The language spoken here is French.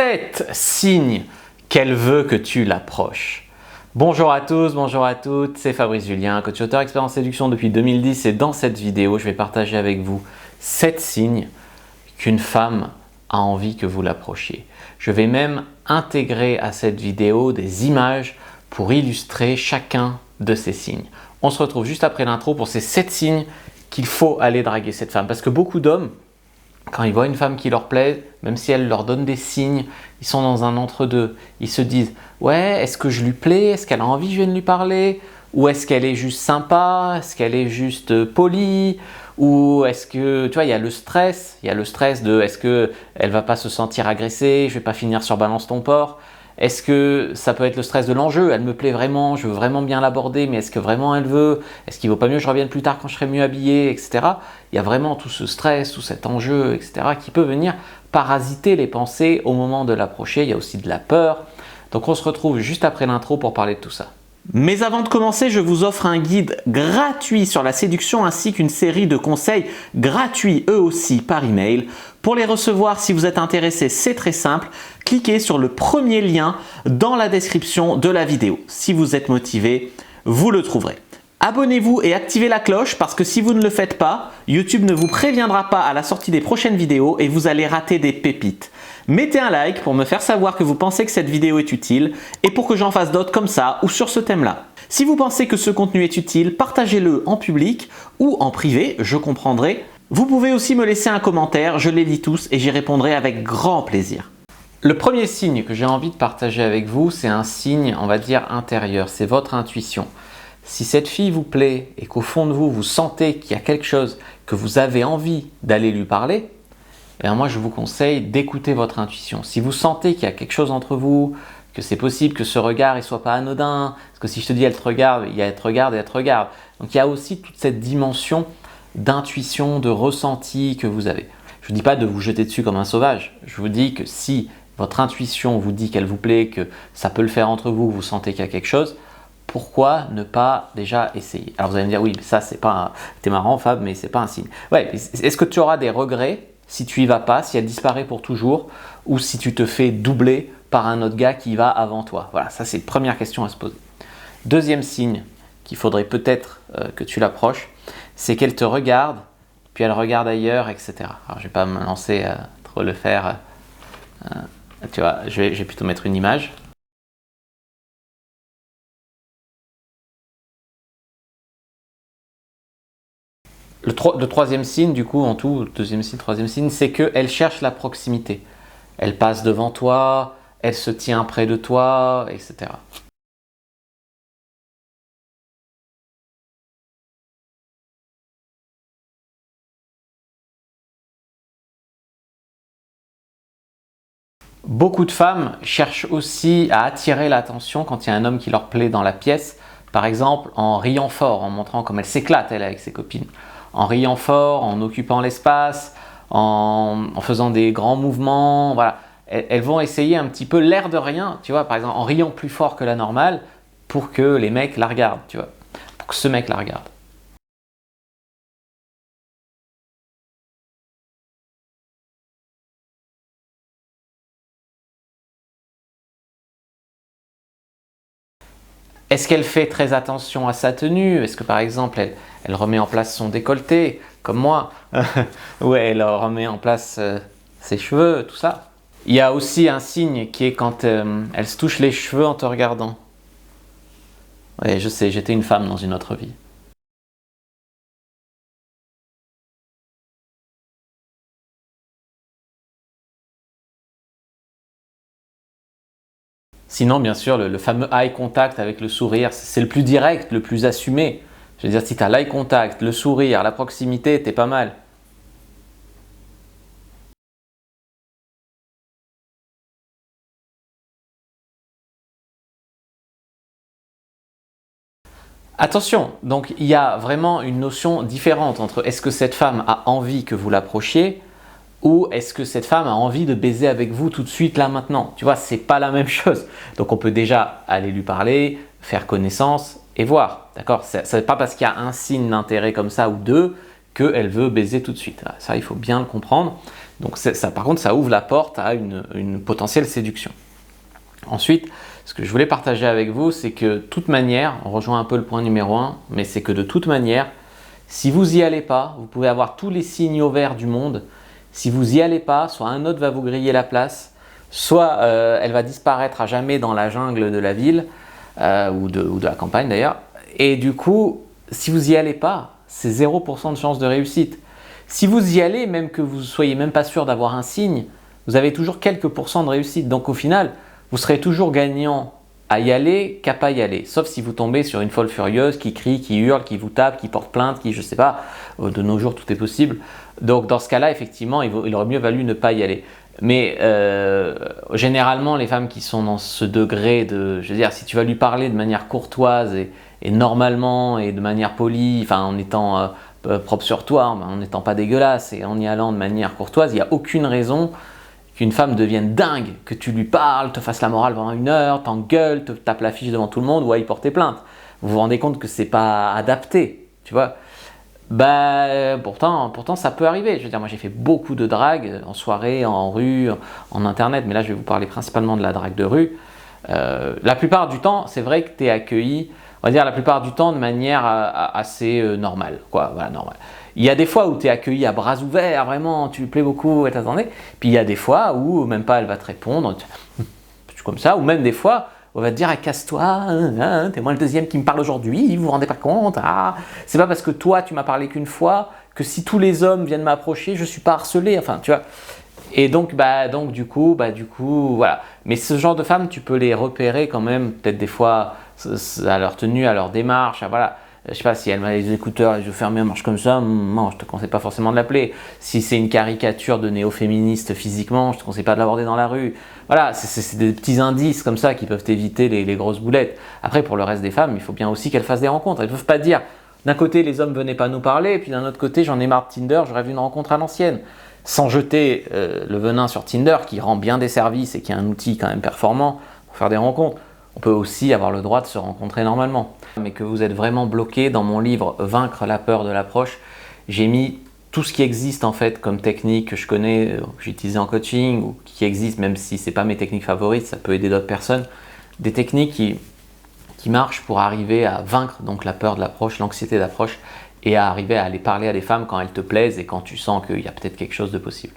7 signes qu'elle veut que tu l'approches. Bonjour à tous, bonjour à toutes, c'est Fabrice Julien, coach auteur expert en séduction depuis 2010 et dans cette vidéo, je vais partager avec vous 7 signes qu'une femme a envie que vous l'approchiez. Je vais même intégrer à cette vidéo des images pour illustrer chacun de ces signes. On se retrouve juste après l'intro pour ces 7 signes qu'il faut aller draguer cette femme. Parce que beaucoup d'hommes, quand ils voient une femme qui leur plaît, même si elle leur donne des signes, ils sont dans un entre-deux. Ils se disent « Ouais, est-ce que je lui plais? Est-ce qu'elle a envie que je vienne lui parler? Ou est-ce qu'elle est juste sympa? Est-ce qu'elle est juste polie? Ou est-ce que, tu vois, il y a le stress. Il y a le stress de est-ce qu'elle ne va pas se sentir agressée? Je ne vais pas finir sur balance ton porc. Est-ce que ça peut être le stress de l'enjeu? Elle me plaît vraiment, je veux vraiment bien l'aborder, mais est-ce que vraiment elle veut? Est-ce qu'il ne vaut pas mieux que je revienne plus tard quand je serai mieux habillé, etc. Il y a vraiment tout ce stress, tout cet enjeu, etc. qui peut venir parasiter les pensées au moment de l'approcher. Il y a aussi de la peur. Donc on se retrouve juste après l'intro pour parler de tout ça. Mais avant de commencer, je vous offre un guide gratuit sur la séduction ainsi qu'une série de conseils gratuits eux aussi par email. Pour les recevoir, si vous êtes intéressé, c'est très simple. Cliquez sur le premier lien dans la description de la vidéo. Si vous êtes motivé, vous le trouverez. Abonnez-vous et activez la cloche parce que si vous ne le faites pas, YouTube ne vous préviendra pas à la sortie des prochaines vidéos et vous allez rater des pépites. Mettez un like pour me faire savoir que vous pensez que cette vidéo est utile et pour que j'en fasse d'autres comme ça ou sur ce thème-là. Si vous pensez que ce contenu est utile, partagez-le en public ou en privé, je comprendrai. Vous pouvez aussi me laisser un commentaire, je les lis tous et j'y répondrai avec grand plaisir. Le premier signe que j'ai envie de partager avec vous, c'est un signe, on va dire, intérieur, c'est votre intuition. Si cette fille vous plaît et qu'au fond de vous, vous sentez qu'il y a quelque chose que vous avez envie d'aller lui parler, eh bien moi je vous conseille d'écouter votre intuition. Si vous sentez qu'il y a quelque chose entre vous, que c'est possible que ce regard ne soit pas anodin, parce que si je te dis elle te regarde, il y a elle te regarde et elle te regarde. Donc il y a aussi toute cette dimension d'intuition, de ressenti que vous avez. Je ne vous dis pas de vous jeter dessus comme un sauvage. Je vous dis que si votre intuition vous dit qu'elle vous plaît, que ça peut le faire entre vous, vous sentez qu'il y a quelque chose, pourquoi ne pas déjà essayer? Alors vous allez me dire, oui, mais ça, c'est pas t'es marrant, Fab, mais c'est pas un signe. Ouais, est-ce que tu auras des regrets si tu y vas pas, si elle disparaît pour toujours, ou si tu te fais doubler par un autre gars qui va avant toi? Voilà, ça c'est la première question à se poser. Deuxième signe qu'il faudrait peut-être que tu l'approches, c'est qu'elle te regarde, puis elle regarde ailleurs, etc. Alors je vais pas me lancer à trop le faire. Tu vois, je vais plutôt mettre une image. Le troisième signe, du coup, en tout, deuxième signe, troisième signe, c'est qu'elle cherche la proximité. Elle passe devant toi, elle se tient près de toi, etc. Beaucoup de femmes cherchent aussi à attirer l'attention quand il y a un homme qui leur plaît dans la pièce, par exemple en riant fort, en montrant comme elle s'éclate elle avec ses copines, en riant fort, en occupant l'espace, en faisant des grands mouvements, voilà. Elles vont essayer un petit peu l'air de rien, tu vois, par exemple en riant plus fort que la normale pour que les mecs la regardent, tu vois, pour que ce mec la regarde. Est-ce qu'elle fait très attention à sa tenue? Est-ce que par exemple, elle remet en place son décolleté, comme moi? Ou elle remet en place ses cheveux, tout ça? Il y a aussi un signe qui est quand elle se touche les cheveux en te regardant. Oui, je sais, j'étais une femme dans une autre vie. Sinon, bien sûr, le fameux eye contact avec le sourire, c'est le plus direct, le plus assumé. Je veux dire, si tu as l'eye contact, le sourire, la proximité, t'es pas mal. Attention, donc il y a vraiment une notion différente entre est-ce que cette femme a envie que vous l'approchiez ou est-ce que cette femme a envie de baiser avec vous tout de suite là maintenant. Tu vois, c'est pas la même chose. Donc on peut déjà aller lui parler, faire connaissance et voir. D'accord? Ce n'est pas parce qu'il y a un signe d'intérêt comme ça ou deux qu'elle veut baiser tout de suite. Ça, il faut bien le comprendre. Donc ça, par contre, ça ouvre la porte à une potentielle séduction. Ensuite, ce que je voulais partager avec vous, c'est que de toute manière, on rejoint un peu le point numéro 1, mais c'est que de toute manière, si vous n'y allez pas, vous pouvez avoir tous les signaux verts du monde. Si vous n'y allez pas, soit un autre va vous griller la place, soit elle va disparaître à jamais dans la jungle de la ville, ou de la campagne d'ailleurs. Et du coup, si vous n'y allez pas, c'est 0% de chance de réussite. Si vous y allez, même que vous ne soyez même pas sûr d'avoir un signe, vous avez toujours quelques pourcents de réussite. Donc au final, vous serez toujours gagnant à y aller qu'à pas y aller. Sauf si vous tombez sur une folle furieuse qui crie, qui hurle, qui vous tape, qui porte plainte, qui je sais pas, de nos jours tout est possible. Donc dans ce cas-là, effectivement, il aurait mieux valu ne pas y aller. Mais généralement, les femmes qui sont dans ce degré de, je veux dire, si tu vas lui parler de manière courtoise et normalement et de manière polie, enfin en étant propre sur toi, en n'étant pas dégueulasse et en y allant de manière courtoise, il n'y a aucune raison qu'une femme devienne dingue, que tu lui parles, te fasse la morale pendant 1 heure, t'engueule, te tape l'affiche devant tout le monde ou aille porter plainte. Vous vous rendez compte que c'est pas adapté, tu vois. Pourtant ça peut arriver. Je veux dire, moi j'ai fait beaucoup de drague en soirée, en rue, en internet, mais là je vais vous parler principalement de la drague de rue. La plupart du temps, c'est vrai que tu es accueilli, on va dire la plupart du temps de manière assez normale, quoi, voilà, normale. Il y a des fois où tu es accueilli à bras ouverts, vraiment, tu lui plais beaucoup, elle t'attendait. Puis il y a des fois où même pas elle va te répondre, comme ça, ou même des fois on va te dire ah, casse-toi, t'es moi le deuxième qui me parle aujourd'hui, vous vous rendez pas compte, c'est pas parce que toi tu m'as parlé qu'une fois que si tous les hommes viennent m'approcher, je suis pas harcelé, enfin tu vois. Et donc du coup, voilà. Mais ce genre de femmes, tu peux les repérer quand même, peut-être des fois à leur tenue, à leur démarche, voilà. Je sais pas, si elle a les écouteurs, les yeux fermés, elle marche comme ça, non, je te conseille pas forcément de l'appeler. Si c'est une caricature de néo-féministe physiquement, je te conseille pas de l'aborder dans la rue. Voilà, c'est des petits indices comme ça qui peuvent éviter les grosses boulettes. Après, pour le reste des femmes, il faut bien aussi qu'elles fassent des rencontres. Elles ne peuvent pas dire, d'un côté, les hommes venaient pas nous parler, et puis d'un autre côté, j'en ai marre de Tinder, je rêve d'une rencontre à l'ancienne. Sans jeter le venin sur Tinder, qui rend bien des services et qui est un outil quand même performant pour faire des rencontres. On peut aussi avoir le droit de se rencontrer normalement. Mais que vous êtes vraiment bloqué, dans mon livre « Vaincre la peur de l'approche », j'ai mis tout ce qui existe en fait comme technique que je connais, que j'ai utilisé en coaching, ou qui existe même si ce n'est pas mes techniques favorites, ça peut aider d'autres personnes. Des techniques qui marchent pour arriver à vaincre donc la peur de l'approche, l'anxiété d'approche, et à arriver à aller parler à des femmes quand elles te plaisent et quand tu sens qu'il y a peut-être quelque chose de possible.